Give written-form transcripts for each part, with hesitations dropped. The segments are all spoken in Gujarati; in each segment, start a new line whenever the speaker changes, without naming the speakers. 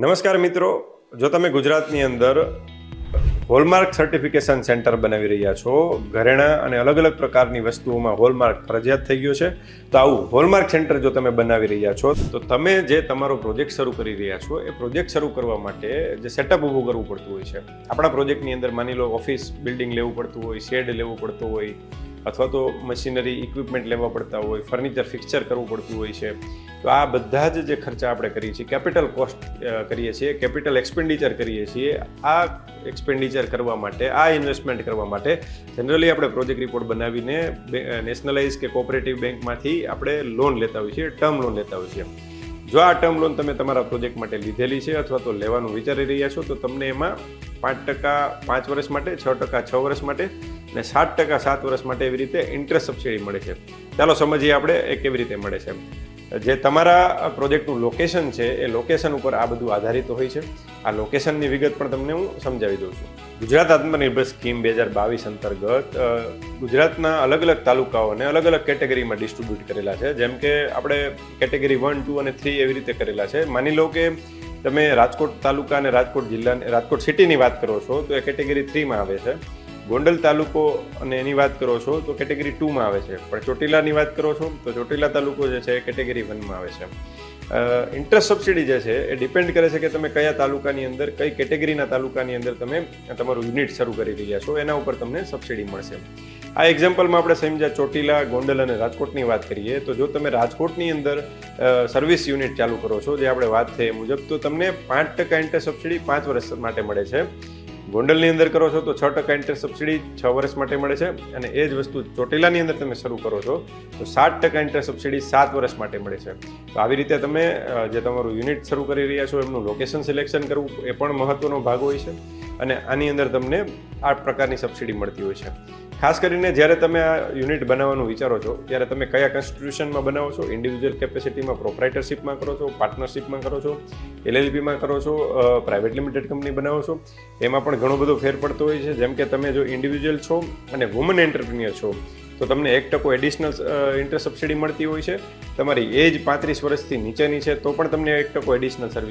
નમસ્કાર મિત્રો, જો તમે ગુજરાતની અંદર હોલમાર્ક સર્ટિફિકેશન સેન્ટર બનાવી રહ્યા છો, ઘરેણાં અને અલગ અલગ પ્રકારની વસ્તુઓમાં હોલમાર્ક ફરજિયાત થઈ ગયો છે, તો આવું હોલમાર્ક સેન્ટર જો તમે બનાવી રહ્યા છો તો તમે જે તમારો પ્રોજેક્ટ શરૂ કરી રહ્યા છો એ પ્રોજેક્ટ શરૂ કરવા માટે જે સેટઅપ ઊભું કરવું પડતું હોય છે. આપણા પ્રોજેક્ટની અંદર માની લો ઓફિસ બિલ્ડિંગ લેવું પડતું હોય, શેડ લેવું પડતું હોય, અથવા તો મશીનરી ઇક્વિપમેન્ટ લેવા પડતા હોય, ફર્નિચર ફિક્સચર કરવું પડતું હોય છે. તો આ બધા જ જે ખર્ચા આપણે કરીએ છીએ, કેપિટલ કોસ્ટ કરીએ છીએ, કેપિટલ એક્સપેન્ડિચર કરીએ છીએ, આ એક્સપેન્ડિચર કરવા માટે, આ ઇન્વેસ્ટમેન્ટ કરવા માટે જનરલી આપણે પ્રોજેક્ટ રિપોર્ટ બનાવીને નેશનલાઇઝ કે કોઓપરેટિવ બેંકમાંથી આપણે લોન લેતા હોઈએ છીએ, ટર્મ લોન લેતા હોઈએ છીએ. જો આ ટર્મ લોન તમે તમારા પ્રોજેક્ટ માટે લીધેલી છે અથવા તો લેવાનું વિચારી રહ્યા છો તો તમને એમાં 5% 5 વર્ષ માટે, 6% 6 વર્ષ માટે અને 7% 7 વર્ષ માટે એવી રીતે ઇન્ટરેસ્ટ સબસિડી મળે છે. ચાલો સમજીએ આપણે એ કેવી રીતે મળે છે. જે તમારા પ્રોજેક્ટનું લોકેશન છે એ લોકેશન ઉપર આ બધું આધારિત હોય છે. આ લોકેશનની વિગત પણ તમને હું સમજાવી દઉં છું. ગુજરાત આત્મનિર્ભર સ્કીમ 2022 અંતર્ગત ગુજરાતના અલગ અલગ તાલુકાઓને અલગ અલગ કેટેગરીમાં ડિસ્ટ્રીબ્યુટ કરેલા છે. જેમ કે આપણે કેટેગરી 1, 2 અને 3 એવી રીતે કરેલા છે. માની લો કે તમે રાજકોટ તાલુકા અને રાજકોટ જિલ્લા, રાજકોટ સિટીની વાત કરો છો તો એ કેટેગરી 3માં આવે છે. ગોંડલ તાલુકો અને એની વાત કરો છો તો કેટેગરી 2માં આવે છે. પણ ચોટીલાની વાત કરો છો તો ચોટીલા તાલુકો જે છે એ કેટેગરી 1માં આવે છે. ઇન્ટરેસ્ટ સબસિડી જે છે એ ડિપેન્ડ કરે છે કે તમે કયા તાલુકાની અંદર, કઈ કેટેગરીના તાલુકાની અંદર તમે તમારું યુનિટ શરૂ કરી રહ્યા છો, એના ઉપર તમને સબસિડી મળશે. આ એક્ઝામ્પલમાં આપણે સમજ્યા ચોટીલા, ગોંડલ અને રાજકોટની વાત કરીએ તો જો તમે રાજકોટની અંદર સર્વિસ યુનિટ ચાલુ કરો છો, જે આપણે વાત થઈ એ મુજબ, તો તમને 5% ઇન્ટરેસ્ટ સબસિડી 5 વર્ષ માટે મળે છે. ગોંડલની અંદર કરો છો તો 6% ઇન્ટરેસ્ટ સબસિડી 6 વર્ષ માટે મળે છે. અને એ જ વસ્તુ ચોટીલાની અંદર તમે શરૂ કરો છો તો 7% ઇન્ટરેસ્ટ સબસિડી 7 વર્ષ માટે મળે છે. તો આવી રીતે તમે જે તમારું યુનિટ શરૂ કરી રહ્યા છો એમનું લોકેશન સિલેક્શન કરવું એ પણ મહત્વનો ભાગ હોય છે. અને આની અંદર તમને આ પ્રકારની સબસિડી મળતી હોય છે. ખાસ કરીને જ્યારે તમે આ યુનિટ બનાવવાનું વિચારો છો ત્યારે તમે કયા કોન્સ્ટિટ્યુશનમાં બનાવો છો, ઇન્ડિવિજ્યુઅલ કેપેસિટીમાં, પ્રોપ્રાઇટરશિપમાં કરો છો, પાર્ટનરશિપમાં કરો છો, LLPમાં કરો છો, પ્રાઇવેટ લિમિટેડ કંપની બનાવો છો, એમાં પણ ઘણો બધો ફેર પડતો હોય છે. જેમ કે તમે જો ઇન્ડિવિજ્યુઅલ છો અને વુમન એન્ટરપ્રિન્યોર છો તો તમને 1% એડિશનલ ઇન્ટરેસ્ટ સબસિડી મળતી હોય છે. તમારી એજ 35 વર્ષથી નીચેની છે તો પણ તમને 1% એડિશનલ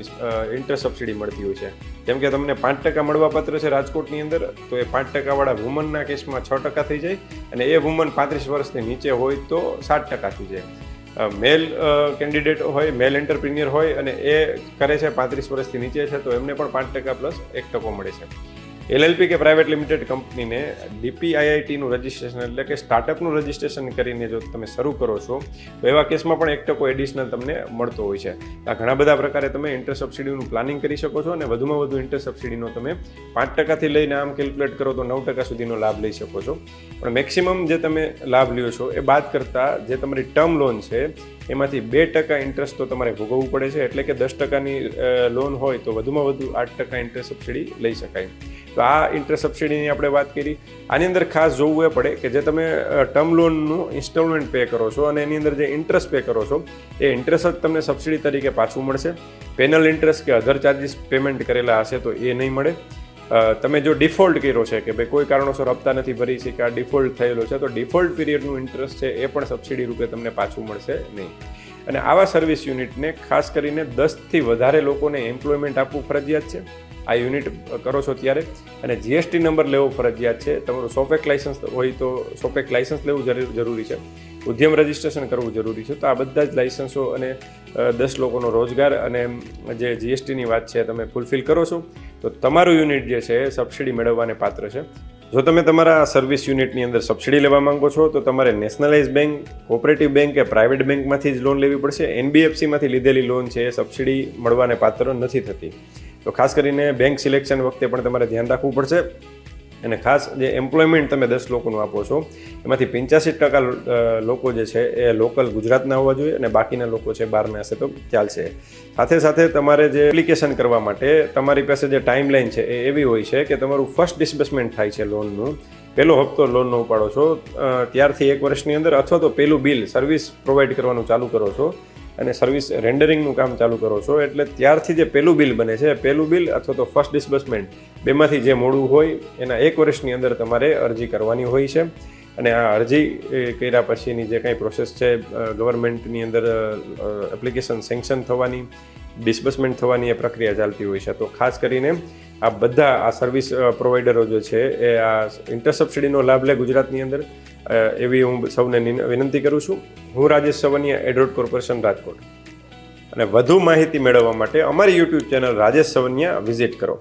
ઇન્ટરેસ્ટ સબસિડી મળતી હોય છે. જેમ કે તમને 5% મળવાપાત્ર છે રાજકોટની અંદર, તો એ 5% વાળા વુમનના કેસમાં 6% થઈ જાય અને એ વુમન 35 વર્ષથી નીચે હોય તો 7% થઈ જાય. મેલ કેન્ડિડેટ હોય, મેલ એન્ટરપ્રિન્યોર હોય અને એ કરે છે 35 વર્ષથી નીચે છે તો એમને પણ 5% પ્લસ 1% મળે છે. LLP કે પ્રાઇવેટ લિમિટેડ કંપનીને DPIITનું રજિસ્ટ્રેશન એટલે કે સ્ટાર્ટઅપનું રજિસ્ટ્રેશન કરીને જો તમે શરૂ કરો છો તો એવા કેસમાં પણ 1% એડિશનલ તમને મળતો હોય છે. આ ઘણા બધા પ્રકારે તમે ઇન્ટરેસ્ટ સબસિડીનું પ્લાનિંગ કરી શકો છો અને વધુમાં વધુ ઇન્ટરેસ્ટ સબસિડીનો તમે 5%થી લઈને આમ કેલ્ક્યુલેટ કરો તો 9% સુધીનો લાભ લઈ શકો છો. પણ મેક્સિમમ જે તમે લાભ લ્યો છો એ બાદ કરતાં જે તમારી ટર્મ લોન છે એમાંથી 2% ઇન્ટરેસ્ટ તો તમારે ભોગવવું પડે છે. એટલે કે 10%ની લોન હોય તો વધુમાં વધુ 8% ઇન્ટરેસ્ટ સબસિડી લઈ શકાય. તો આ ઇન્ટરેસ્ટ સબસિડીની આપણે વાત કરી. આની અંદર ખાસ જોવું એ પડે કે જે તમે ટર્મ લોનનું ઇન્સ્ટોલમેન્ટ પે કરો છો અને એની અંદર જે ઇન્ટરેસ્ટ પે કરો છો એ ઇન્ટરેસ્ટ જ તમને સબસિડી તરીકે પાછું મળશે. પેનલ ઇન્ટરેસ્ટ કે અધર ચાર્જિસ પેમેન્ટ કરેલા હશે તો એ નહીં મળે. તમે જો ડિફોલ્ટ કર્યો છે કે ભાઈ કોઈ કારણોસર હપ્તા નથી ભરી છે કે આ ડિફોલ્ટ થયેલો છે તો ડિફોલ્ટ પીરિયડનું ઇન્ટરેસ્ટ છે એ પણ સબસિડી રૂપે તમને પાછું મળશે નહીં. અને આવા સર્વિસ યુનિટને ખાસ કરીને 10થી વધારે લોકોને એમ્પ્લોયમેન્ટ આપવું ફરજિયાત છે આ યુનિટ કરો છો ત્યારે. અને GST નંબર લેવો ફરજિયાત છે. તમારું સોફેક લાઇસન્સ હોય તો સોફેક લાઇસન્સ લેવું જરૂરી છે. ઉદ્યમ રજિસ્ટ્રેશન કરવું જરૂરી છે. તો આ બધા જ લાઇસન્સો અને 10 લોકોનો રોજગાર અને જે GSTની વાત છે તમે ફૂલફિલ કરો છો તો તમારું યુનિટ જે છે એ સબસિડી મેળવવાને પાત્ર છે. જો તમે તમારા સર્વિસ યુનિટની અંદર સબસિડી લેવા માંગો છો તો તમારે નેશનલાઇઝ બેંક, કોઓપરેટિવ બેંક કે પ્રાઇવેટ બેંકમાંથી જ લોન લેવી પડશે. NBFCમાંથી લીધેલી લોન છે એ સબસિડી મળવાને પાત્ર નથી થતી. તો ખાસ કરીને બેંક સિલેક્શન વખતે પણ તમારે ધ્યાન રાખવું પડશે. અને ખાસ જે એમ્પ્લોયમેન્ટ તમે 10 લોકોનું આપો છો એમાંથી 85% લોકો જે છે એ લોકલ ગુજરાતના હોવા જોઈએ અને બાકીના લોકો છે બહારના હશે તો ચાલશે. સાથે સાથે તમારે જે એપ્લિકેશન કરવા માટે તમારી પાસે જે ટાઈમલાઈન છે એ એવી હોય છે કે તમારું ફર્સ્ટ ડિસ્બર્સમેન્ટ થાય છે લોનનું, પહેલો હપ્તો લોનનો ઉપાડો છો ત્યારથી 1 વર્ષની અંદર, અથવા તો પહેલું બિલ સર્વિસ પ્રોવાઈડ કરવાનું ચાલુ કરો છો અને સર્વિસ રેન્ડરિંગનું કામ ચાલુ કરો છો એટલે ત્યારથી જે પહેલું બિલ બને છે, પહેલું બિલ અથવા તો ફર્સ્ટ ડિસ્બર્સમેન્ટ બેમાંથી જે મોડું હોય એના 1 વર્ષની અંદર તમારે અરજી કરવાની હોય છે. અને આ અરજી કર્યા પછીની જે કાંઈ પ્રોસેસ છે ગવર્મેન્ટની અંદર એપ્લિકેશન સેન્કશન થવાની, ડિસ્બર્સમેન્ટ થવાની એ પ્રક્રિયા ચાલતી હોય છે. તો ખાસ કરીને આ બધા આ સર્વિસ પ્રોવાઈડરો જે છે એ આ ઇન્ટરસબસિડીનો લાભ લે ગુજરાતની અંદર, એવી હું સૌને વિનંતી કરું છું. હું રાજેશ સવનિયા, એડરોડ કોર્પોરેશન, રાજકોટ. અને વધુ માહિતી મેળવવા માટે અમારી યુટ્યુબ ચેનલ રાજેશ સવનિયા વિઝિટ કરો.